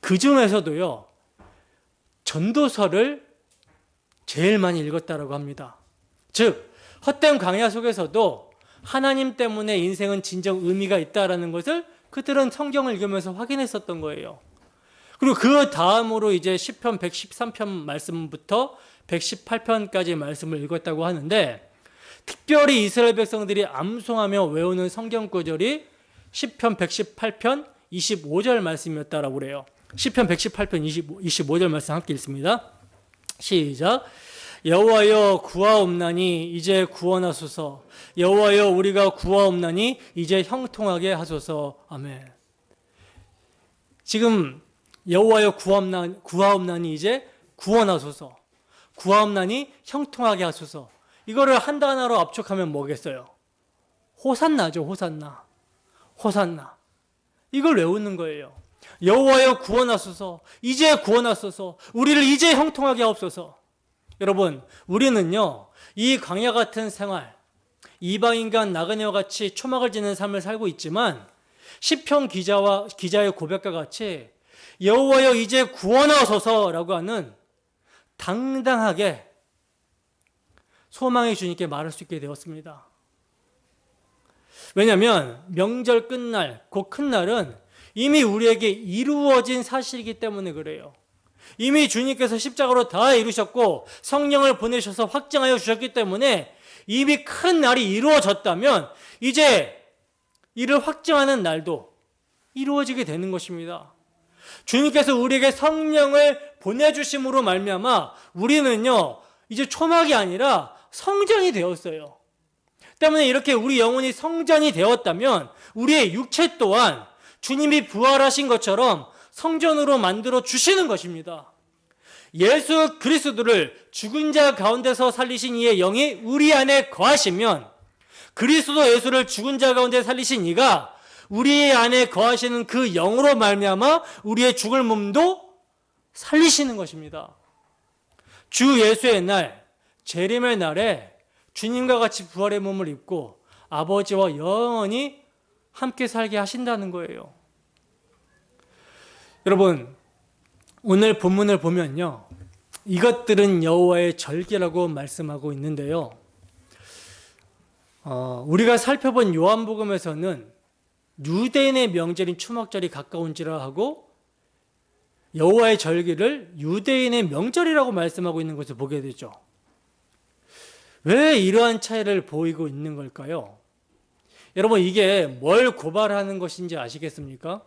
그 중에서도요, 전도서를 제일 많이 읽었다고 합니다. 즉, 헛된 광야 속에서도 하나님 때문에 인생은 진정 의미가 있다라는 것을 그들은 성경을 읽으면서 확인했었던 거예요. 그리고 그 다음으로 이제 시편 113편 말씀부터 118편까지 말씀을 읽었다고 하는데, 특별히 이스라엘 백성들이 암송하며 외우는 성경 구절이 시편 118편 25절 말씀이었다라고 그래요. 시편 118편 25절 말씀 함께 읽습니다. 시작. 여호와여 구하옵나니 이제 구원하소서. 여호와여 우리가 구하옵나니 이제 형통하게 하소서. 아멘. 지금 여호와여 구하옵나니 이제 구원하소서. 구하옵나니 형통하게 하소서. 이거를 한 단어로 압축하면 뭐겠어요? 호산나죠. 호산나. 호산나. 이걸 외우는 거예요. 여호와여 구원하소서. 이제 구원하소서. 우리를 이제 형통하게 하옵소서. 여러분, 우리는요, 이 광야 같은 생활, 이방인과 나그네와 같이 초막을 지는 삶을 살고 있지만 시편 기자의 고백과 같이 여호와여 이제 구원하소서라고 하는 당당하게 소망의 주님께 말할 수 있게 되었습니다. 왜냐하면 명절 끝날, 그 큰 날은 이미 우리에게 이루어진 사실이기 때문에 그래요. 이미 주님께서 십자가로 다 이루셨고 성령을 보내셔서 확증하여 주셨기 때문에 이미 큰 날이 이루어졌다면 이제 이를 확증하는 날도 이루어지게 되는 것입니다. 주님께서 우리에게 성령을 보내주심으로 말미암아 우리는요, 이제 초막이 아니라 성전이 되었어요. 때문에 이렇게 우리 영혼이 성전이 되었다면 우리의 육체 또한 주님이 부활하신 것처럼 성전으로 만들어 주시는 것입니다. 예수 그리스도를 죽은 자 가운데서 살리신 이의 영이 우리 안에 거하시면, 그리스도 예수를 죽은 자 가운데 살리신 이가 우리 안에 거하시는 그 영으로 말미암아 우리의 죽을 몸도 살리시는 것입니다. 주 예수의 날, 재림의 날에 주님과 같이 부활의 몸을 입고 아버지와 영원히 함께 살게 하신다는 거예요. 여러분, 오늘 본문을 보면요, 이것들은 여호와의 절기라고 말씀하고 있는데요, 우리가 살펴본 요한복음에서는 유대인의 명절인 추mak절이 가까운지라 하고 여호와의 절기를 유대인의 명절이라고 말씀하고 있는 것을 보게 되죠. 왜 이러한 차이를 보이고 있는 걸까요? 여러분, 이게 뭘 고발하는 것인지 아시겠습니까?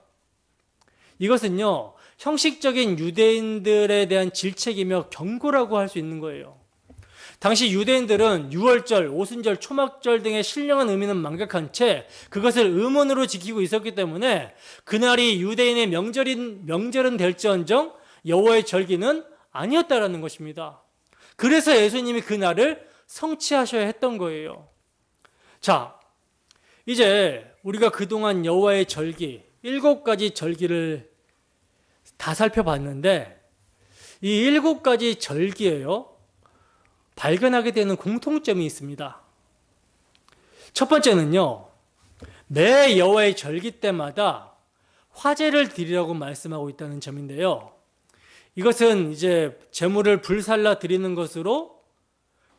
이것은요, 형식적인 유대인들에 대한 질책이며 경고라고 할 수 있는 거예요. 당시 유대인들은 유월절, 오순절, 초막절 등의 신령한 의미는 망각한 채 그것을 음원으로 지키고 있었기 때문에 그날이 유대인의 명절은 될지언정 여호와의 절기는 아니었다라는 것입니다. 그래서 예수님이 그날을 성취하셔야 했던 거예요. 자, 이제 우리가 그동안 여호와의 절기, 7가지 절기를 다 살펴봤는데, 이 7가지 절기에요, 발견하게 되는 공통점이 있습니다. 첫 번째는요, 매 여호와의 절기 때마다 화제를 드리라고 말씀하고 있다는 점인데요, 이것은 이제 제물을 불살라 드리는 것으로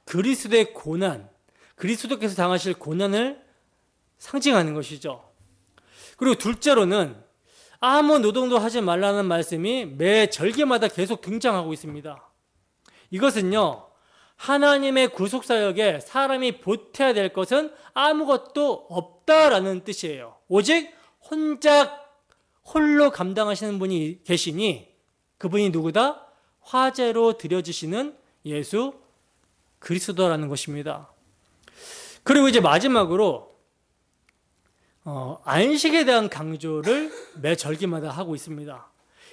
그리스도의 고난, 그리스도께서 당하실 고난을 상징하는 것이죠. 그리고 둘째로는 아무 노동도 하지 말라는 말씀이 매 절기마다 계속 등장하고 있습니다. 이것은요, 하나님의 구속사역에 사람이 보태야 될 것은 아무것도 없다라는 뜻이에요. 오직 홀로 감당하시는 분이 계시니 그분이 누구다? 화제로 드려지시는 예수 그리스도라는 것입니다. 그리고 이제 마지막으로 안식에 대한 강조를 매 절기마다 하고 있습니다.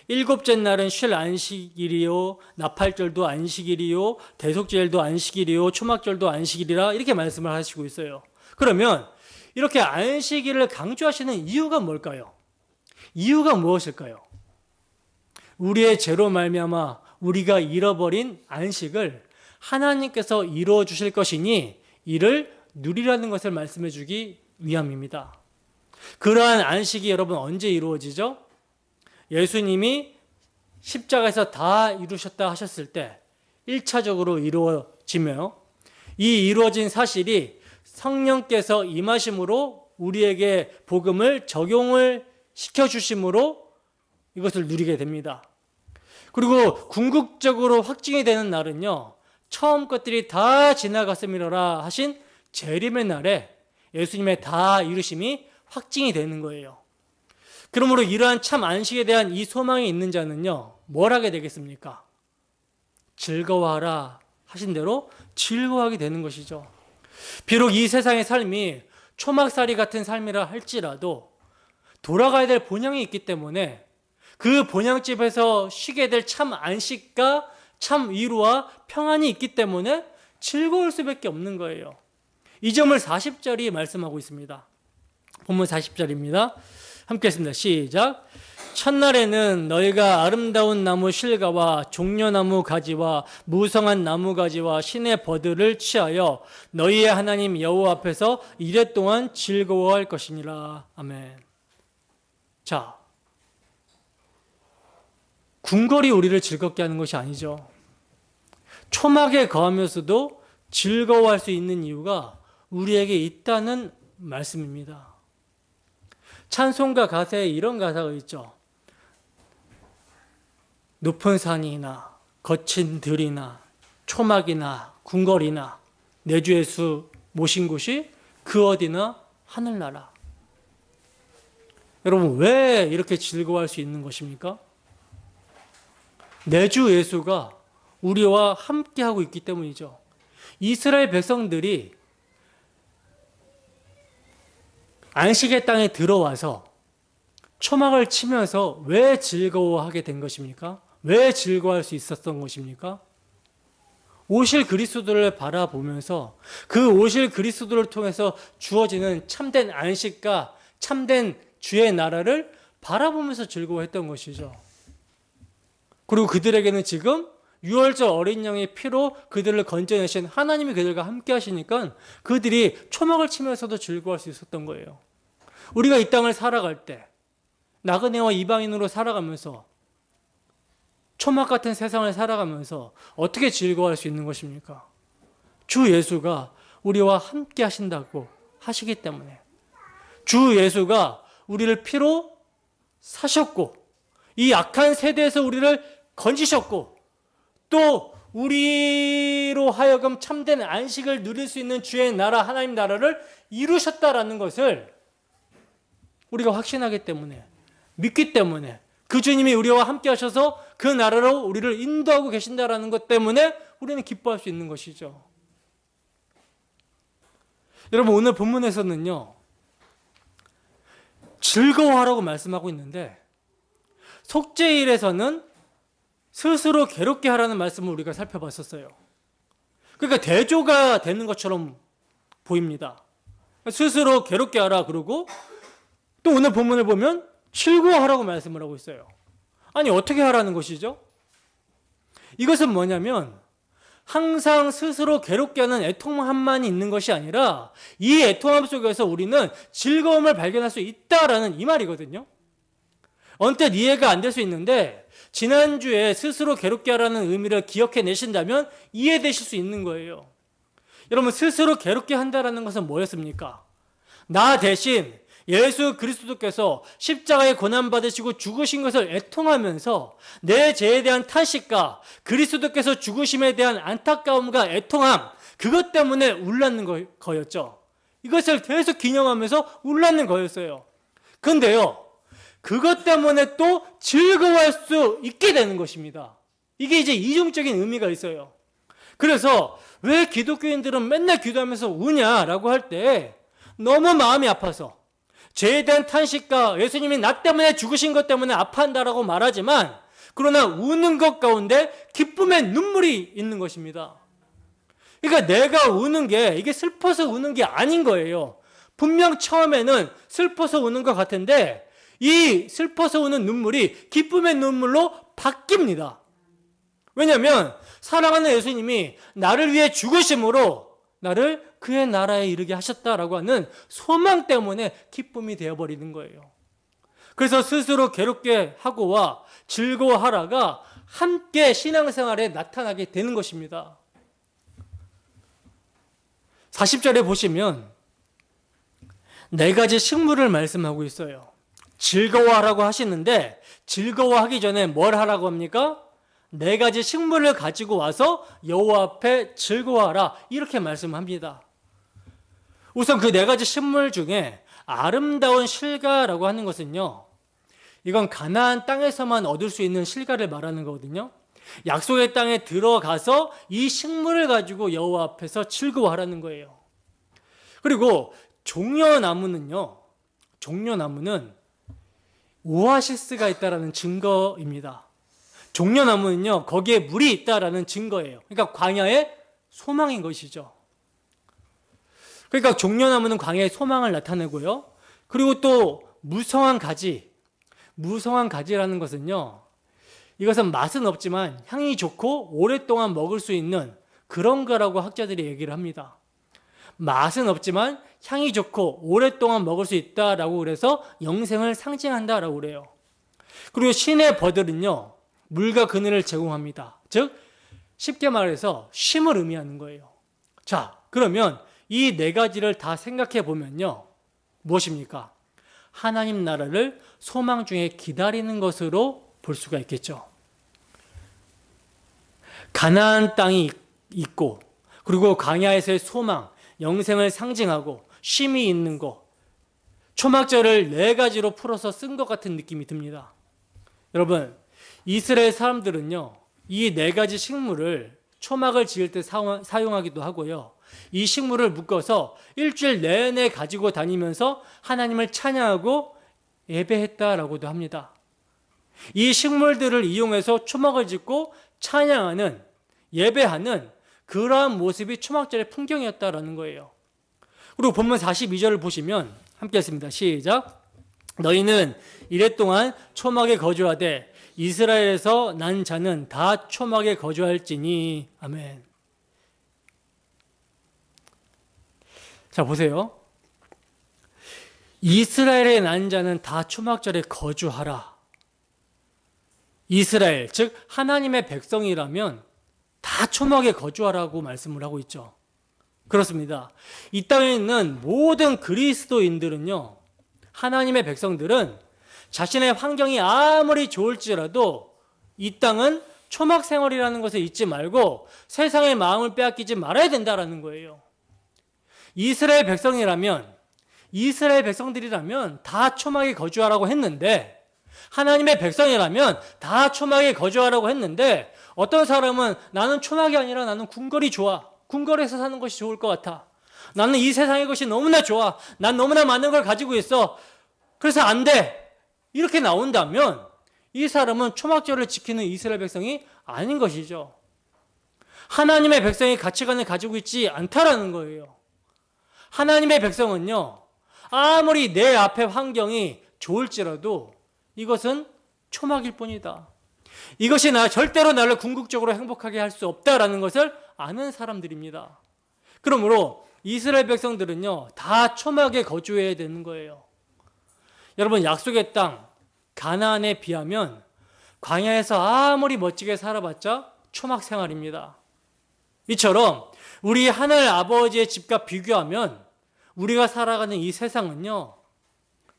7째 날은 쉴 안식일이요, 나팔절도 안식일이요, 대속절도 안식일이요, 초막절도 안식일이라 이렇게 말씀을 하시고 있어요. 그러면 이렇게 안식일을 강조하시는 이유가 뭘까요? 이유가 무엇일까요? 우리의 죄로 말미암아 우리가 잃어버린 안식을 하나님께서 이루어 주실 것이니 이를 누리라는 것을 말씀해 주기 위함입니다. 그러한 안식이 여러분 언제 이루어지죠? 예수님이 십자가에서 다 이루셨다 하셨을 때 1차적으로 이루어지며, 이 이루어진 사실이 성령께서 임하심으로 우리에게 복음을 적용을 시켜주심으로 이것을 누리게 됩니다. 그리고 궁극적으로 확증이 되는 날은요, 처음 것들이 다 지나갔음이로라 하신 재림의 날에 예수님의 다 이루심이 확증이 되는 거예요. 그러므로 이러한 참 안식에 대한 이 소망이 있는 자는요, 뭘 하게 되겠습니까? 즐거워하라 하신 대로 즐거워하게 되는 것이죠. 비록 이 세상의 삶이 초막살이 같은 삶이라 할지라도 돌아가야 될 본향이 있기 때문에 그 본향집에서 쉬게 될 참 안식과 참 위로와 평안이 있기 때문에 즐거울 수밖에 없는 거예요. 이 점을 40절이 말씀하고 있습니다. 본문 40절입니다. 함께 했습니다. 시작. 첫날에는 너희가 아름다운 나무 실과와 종려나무 가지와 무성한 나무 가지와 신의 버들을 취하여 너희의 하나님 여호와 앞에서 이레 동안 즐거워할 것이니라. 아멘. 자, 궁궐이 우리를 즐겁게 하는 것이 아니죠. 초막에 거하면서도 즐거워할 수 있는 이유가 우리에게 있다는 말씀입니다. 찬송가 가사에 이런 가사가 있죠. 높은 산이나 거친 들이나 초막이나 궁궐이나 내주 예수 모신 곳이 그 어디나 하늘나라. 여러분, 왜 이렇게 즐거워할 수 있는 것입니까? 내주 예수가 우리와 함께하고 있기 때문이죠. 이스라엘 백성들이 안식의 땅에 들어와서 초막을 치면서 왜 즐거워하게 된 것입니까? 왜 즐거워할 수 있었던 것입니까? 오실 그리스도를 바라보면서 그 오실 그리스도를 통해서 주어지는 참된 안식과 참된 주의 나라를 바라보면서 즐거워했던 것이죠. 그리고 그들에게는 지금 유월절 어린 양의 피로 그들을 건져내신 하나님이 그들과 함께 하시니까 그들이 초막을 치면서도 즐거워할 수 있었던 거예요. 우리가 이 땅을 살아갈 때 나그네와 이방인으로 살아가면서 초막 같은 세상을 살아가면서 어떻게 즐거워할 수 있는 것입니까? 주 예수가 우리와 함께 하신다고 하시기 때문에, 주 예수가 우리를 피로 사셨고 이 악한 세대에서 우리를 건지셨고 또 우리로 하여금 참된 안식을 누릴 수 있는 주의 나라, 하나님 나라를 이루셨다라는 것을 우리가 확신하기 때문에, 믿기 때문에, 그 주님이 우리와 함께 하셔서 그 나라로 우리를 인도하고 계신다라는 것 때문에 우리는 기뻐할 수 있는 것이죠. 여러분, 오늘 본문에서는요, 즐거워하라고 말씀하고 있는데 속죄일에서는 스스로 괴롭게 하라는 말씀을 우리가 살펴봤었어요. 그러니까 대조가 되는 것처럼 보입니다. 스스로 괴롭게 하라 그러고 또 오늘 본문을 보면 즐거워하라고 말씀을 하고 있어요. 아니, 어떻게 하라는 것이죠? 이것은 뭐냐면 항상 스스로 괴롭게 하는 애통함만이 있는 것이 아니라 이 애통함 속에서 우리는 즐거움을 발견할 수 있다라는 이 말이거든요. 언뜻 이해가 안 될 수 있는데 지난주에 스스로 괴롭게 하라는 의미를 기억해 내신다면 이해되실 수 있는 거예요. 여러분, 스스로 괴롭게 한다라는 것은 뭐였습니까? 나 대신 예수 그리스도께서 십자가에 고난받으시고 죽으신 것을 애통하면서 내 죄에 대한 탄식과 그리스도께서 죽으심에 대한 안타까움과 애통함, 그것 때문에 울낳는 거였죠. 이것을 계속 기념하면서 울낳는 거였어요. 근데요, 그것 때문에 또 즐거워할 수 있게 되는 것입니다. 이게 이제 이중적인 의미가 있어요. 그래서 왜 기독교인들은 맨날 기도하면서 우냐라고 할 때 너무 마음이 아파서 죄에 대한 탄식과 예수님이 나 때문에 죽으신 것 때문에 아파한다라고 말하지만 그러나 우는 것 가운데 기쁨의 눈물이 있는 것입니다. 그러니까 내가 우는 게 이게 슬퍼서 우는 게 아닌 거예요. 분명 처음에는 슬퍼서 우는 것 같은데 이 슬퍼서 우는 눈물이 기쁨의 눈물로 바뀝니다. 왜냐하면 사랑하는 예수님이 나를 위해 죽으심으로 나를 그의 나라에 이르게 하셨다라고 하는 소망 때문에 기쁨이 되어버리는 거예요. 그래서 스스로 괴롭게 하고와 즐거워하라가 함께 신앙생활에 나타나게 되는 것입니다. 40절에 보시면 네 가지 식물을 말씀하고 있어요. 즐거워하라고 하시는데 즐거워하기 전에 뭘 하라고 합니까? 네 가지 식물을 가지고 와서 여호와 앞에 즐거워하라, 이렇게 말씀합니다. 우선 그 네 가지 식물 중에 아름다운 실과라고 하는 것은요, 이건 가나안 땅에서만 얻을 수 있는 실과를 말하는 거거든요. 약속의 땅에 들어가서 이 식물을 가지고 여호와 앞에서 즐거워하라는 거예요. 그리고 종려나무는요, 종려나무는 오아시스가 있다라는 증거입니다. 종려나무는요, 거기에 물이 있다라는 증거예요. 그러니까 광야의 소망인 것이죠. 그러니까 종려나무는 광야의 소망을 나타내고요. 그리고 또 무성한 가지, 무성한 가지라는 것은요, 이것은 맛은 없지만 향이 좋고 오랫동안 먹을 수 있는 그런 거라고 학자들이 얘기를 합니다. 맛은 없지만 향이 좋고 오랫동안 먹을 수 있다라고 그래서 영생을 상징한다라고 그래요. 그리고 신의 벌들은요, 물과 그늘을 제공합니다. 즉 쉽게 말해서 쉼을 의미하는 거예요. 자, 그러면 이 네 가지를 다 생각해 보면요, 무엇입니까? 하나님 나라를 소망 중에 기다리는 것으로 볼 수가 있겠죠. 가나안 땅이 있고, 그리고 광야에서의 소망, 영생을 상징하고 쉼이 있는 것, 초막절을 네 가지로 풀어서 쓴 것 같은 느낌이 듭니다. 여러분, 이스라엘 사람들은요, 이 네 가지 식물을 초막을 지을 때 사용하기도 하고요, 이 식물을 묶어서 일주일 내내 가지고 다니면서 하나님을 찬양하고 예배했다라고도 합니다. 이 식물들을 이용해서 초막을 짓고 찬양하는, 예배하는 그러한 모습이 초막절의 풍경이었다라는 거예요. 그리고 본문 42절을 보시면 함께 했습니다. 시작. 너희는 이랫동안 초막에 거주하되 이스라엘에서 난 자는 다 초막에 거주할지니. 아멘. 자, 보세요. 이스라엘의 난 자는 다 초막절에 거주하라. 이스라엘, 즉 하나님의 백성이라면 다 초막에 거주하라고 말씀을 하고 있죠. 그렇습니다. 이 땅에 있는 모든 그리스도인들은요, 하나님의 백성들은 자신의 환경이 아무리 좋을지라도 이 땅은 초막 생활이라는 것을 잊지 말고 세상의 마음을 빼앗기지 말아야 된다라는 거예요. 이스라엘 백성들이라면 다 초막에 거주하라고 했는데, 하나님의 백성이라면 다 초막에 거주하라고 했는데, 어떤 사람은 나는 초막이 아니라 나는 궁궐이 좋아. 궁궐에서 사는 것이 좋을 것 같아. 나는 이 세상의 것이 너무나 좋아. 난 너무나 많은 걸 가지고 있어. 그래서 안 돼. 이렇게 나온다면 이 사람은 초막절을 지키는 이스라엘 백성이 아닌 것이죠. 하나님의 백성이 가치관을 가지고 있지 않다라는 거예요. 하나님의 백성은요, 아무리 내 앞에 환경이 좋을지라도 이것은 초막일 뿐이다. 이것이 절대로 나를 궁극적으로 행복하게 할 수 없다라는 것을 아는 사람들입니다. 그러므로 이스라엘 백성들은요, 다 초막에 거주해야 되는 거예요. 여러분, 약속의 땅 가나안에 비하면 광야에서 아무리 멋지게 살아봤자 초막 생활입니다. 이처럼 우리 하늘 아버지의 집과 비교하면 우리가 살아가는 이 세상은요,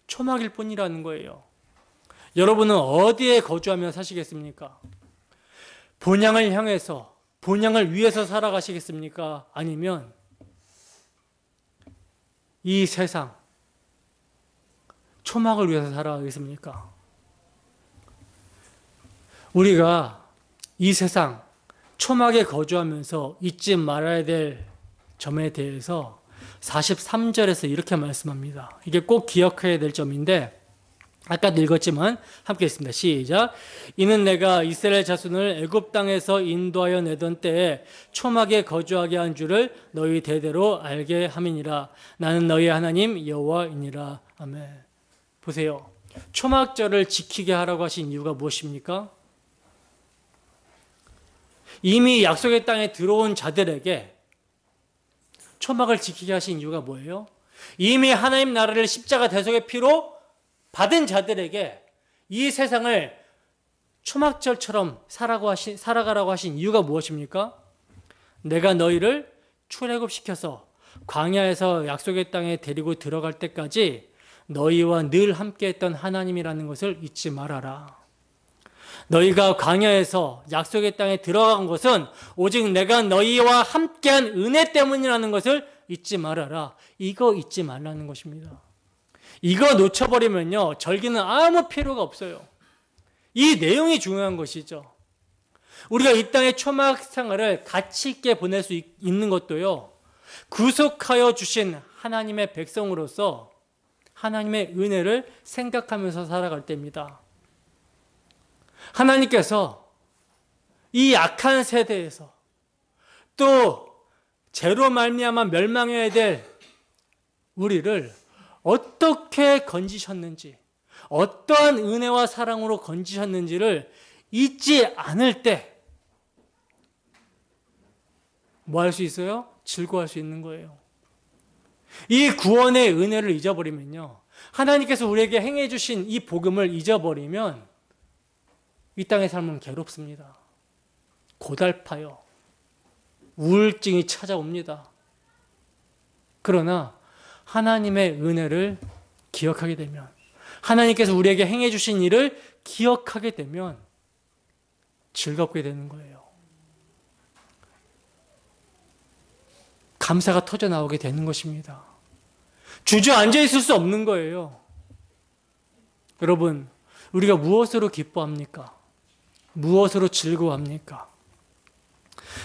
초막일 뿐이라는 거예요. 여러분은 어디에 거주하며 사시겠습니까? 본향을 향해서, 본향을 위해서 살아가시겠습니까? 아니면 이 세상, 초막을 위해서 살아가겠습니까? 우리가 이 세상, 초막에 거주하면서 잊지 말아야 될 점에 대해서 43절에서 이렇게 말씀합니다. 이게 꼭 기억해야 될 점인데, 아까도 읽었지만 함께 읽습니다. 시작. 이는 내가 이스라엘 자손을 애굽 땅에서 인도하여 내던 때에 초막에 거주하게 한 줄을 너희 대대로 알게 함이니라. 나는 너희 하나님 여호와이니라. 아멘. 보세요. 초막절을 지키게 하라고 하신 이유가 무엇입니까? 이미 약속의 땅에 들어온 자들에게 초막을 지키게 하신 이유가 뭐예요? 이미 하나님 나라를 십자가 대속의 피로 받은 자들에게 이 세상을 초막절처럼 살아가라고 하신 이유가 무엇입니까? 내가 너희를 출애굽시켜서 광야에서 약속의 땅에 데리고 들어갈 때까지 너희와 늘 함께했던 하나님이라는 것을 잊지 말아라. 너희가 광야에서 약속의 땅에 들어간 것은 오직 내가 너희와 함께한 은혜 때문이라는 것을 잊지 말아라. 이거 잊지 말라는 것입니다. 이거 놓쳐버리면요, 절기는 아무 필요가 없어요. 이 내용이 중요한 것이죠. 우리가 이 땅의 초막 생활을 가치 있게 보낼 수 있는 것도요, 구속하여 주신 하나님의 백성으로서 하나님의 은혜를 생각하면서 살아갈 때입니다. 하나님께서 이 악한 세대에서 또 죄로 말미암아 멸망해야 될 우리를 어떻게 건지셨는지, 어떠한 은혜와 사랑으로 건지셨는지를 잊지 않을 때 뭐 할 수 있어요? 즐거워할 수 있는 거예요. 이 구원의 은혜를 잊어버리면요, 하나님께서 우리에게 행해 주신 이 복음을 잊어버리면 이 땅의 삶은 괴롭습니다. 고달파요. 우울증이 찾아옵니다. 그러나 하나님의 은혜를 기억하게 되면, 하나님께서 우리에게 행해 주신 일을 기억하게 되면 즐겁게 되는 거예요. 감사가 터져나오게 되는 것입니다. 주저앉아 있을 수 없는 거예요. 여러분, 우리가 무엇으로 기뻐합니까? 무엇으로 즐거워합니까?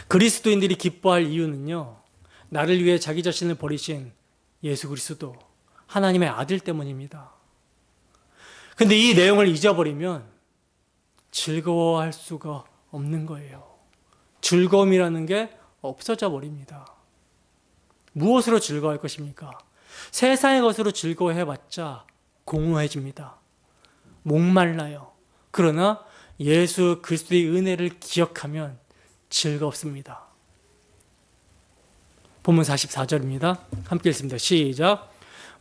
그리스도인들이 기뻐할 이유는요, 나를 위해 자기 자신을 버리신 예수 그리스도, 하나님의 아들 때문입니다. 근데 이 내용을 잊어버리면 즐거워할 수가 없는 거예요. 즐거움이라는 게 없어져 버립니다. 무엇으로 즐거워할 것입니까? 세상의 것으로 즐거워해봤자 공허해집니다. 목말라요. 그러나 예수 그리스도의 은혜를 기억하면 즐겁습니다. 본문 44절입니다. 함께 읽습니다. 시작.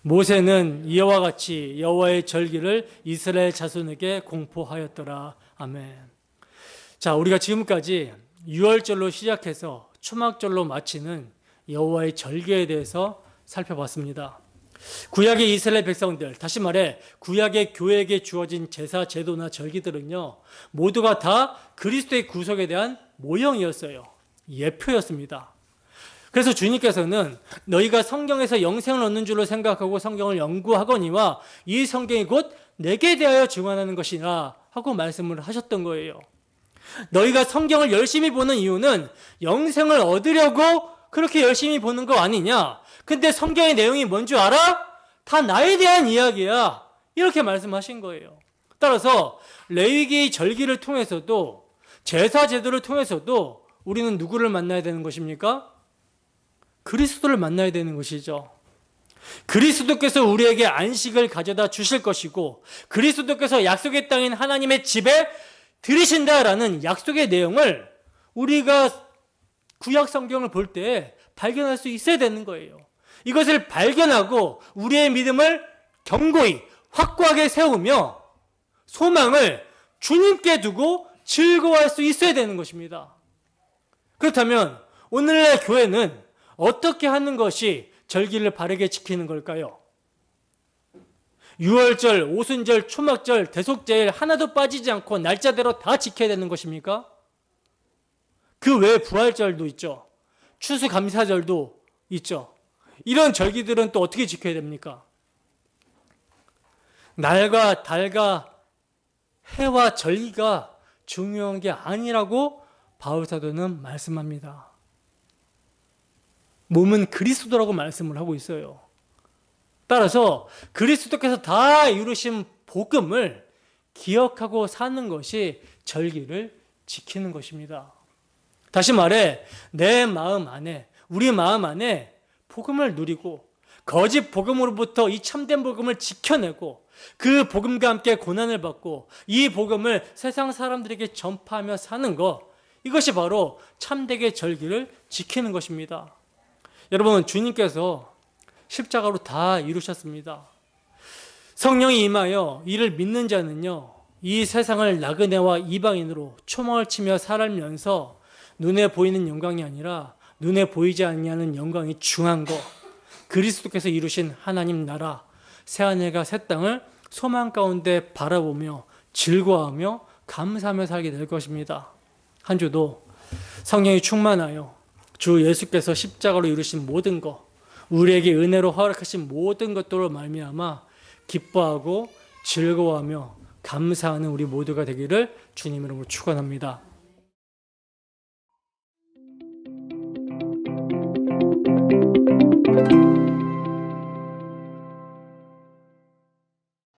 모세는 이와 같이 여호와의 절기를 이스라엘 자손에게 공포하였더라. 아멘. 자, 우리가 지금까지 유월절로 시작해서 초막절로 마치는 여호와의 절기에 대해서 살펴봤습니다. 구약의 이스라엘 백성들, 다시 말해 구약의 교회에게 주어진 제사, 제도나 절기들은요, 모두가 다 그리스도의 구속에 대한 모형이었어요. 예표였습니다. 그래서 주님께서는 너희가 성경에서 영생을 얻는 줄로 생각하고 성경을 연구하거니와 이 성경이 곧 내게 대하여 증언하는 것이라 하고 말씀을 하셨던 거예요. 너희가 성경을 열심히 보는 이유는 영생을 얻으려고 그렇게 열심히 보는 거 아니냐? 근데 성경의 내용이 뭔 줄 알아? 다 나에 대한 이야기야. 이렇게 말씀하신 거예요. 따라서 레위기의 절기를 통해서도 제사 제도를 통해서도 우리는 누구를 만나야 되는 것입니까? 그리스도를 만나야 되는 것이죠. 그리스도께서 우리에게 안식을 가져다 주실 것이고 그리스도께서 약속의 땅인 하나님의 집에 들이신다라는 약속의 내용을 우리가 구약 성경을 볼 때 발견할 수 있어야 되는 거예요. 이것을 발견하고 우리의 믿음을 견고히 확고하게 세우며 소망을 주님께 두고 즐거워할 수 있어야 되는 것입니다. 그렇다면 오늘날 교회는 어떻게 하는 것이 절기를 바르게 지키는 걸까요? 유월절, 오순절, 초막절, 대속제일 하나도 빠지지 않고 날짜대로 다 지켜야 되는 것입니까? 그 외에 부활절도 있죠. 추수감사절도 있죠. 이런 절기들은 또 어떻게 지켜야 됩니까? 날과 달과 해와 절기가 중요한 게 아니라고 바울사도는 말씀합니다. 몸은 그리스도라고 말씀을 하고 있어요. 따라서 그리스도께서 다 이루신 복음을 기억하고 사는 것이 절기를 지키는 것입니다. 다시 말해 내 마음 안에, 우리 마음 안에 복음을 누리고 거짓 복음으로부터 이 참된 복음을 지켜내고 그 복음과 함께 고난을 받고 이 복음을 세상 사람들에게 전파하며 사는 것, 이것이 바로 참되게 절기를 지키는 것입니다. 여러분, 주님께서 십자가로 다 이루셨습니다. 성령이 임하여 이를 믿는 자는요, 이 세상을 나그네와 이방인으로 초막을 치며 살면서 눈에 보이는 영광이 아니라 눈에 보이지 않는 영광이 중한 것, 그리스도께서 이루신 하나님 나라, 새하늘과 새 땅을 소망 가운데 바라보며 즐거워하며 감사하며 살게 될 것입니다. 한 주도 성령이 충만하여 주 예수께서 십자가로 이루신 모든 것, 우리에게 은혜로 허락하신 모든 것들로 말미암아 기뻐하고 즐거워하며 감사하는 우리 모두가 되기를 주님 이름으로 축원합니다.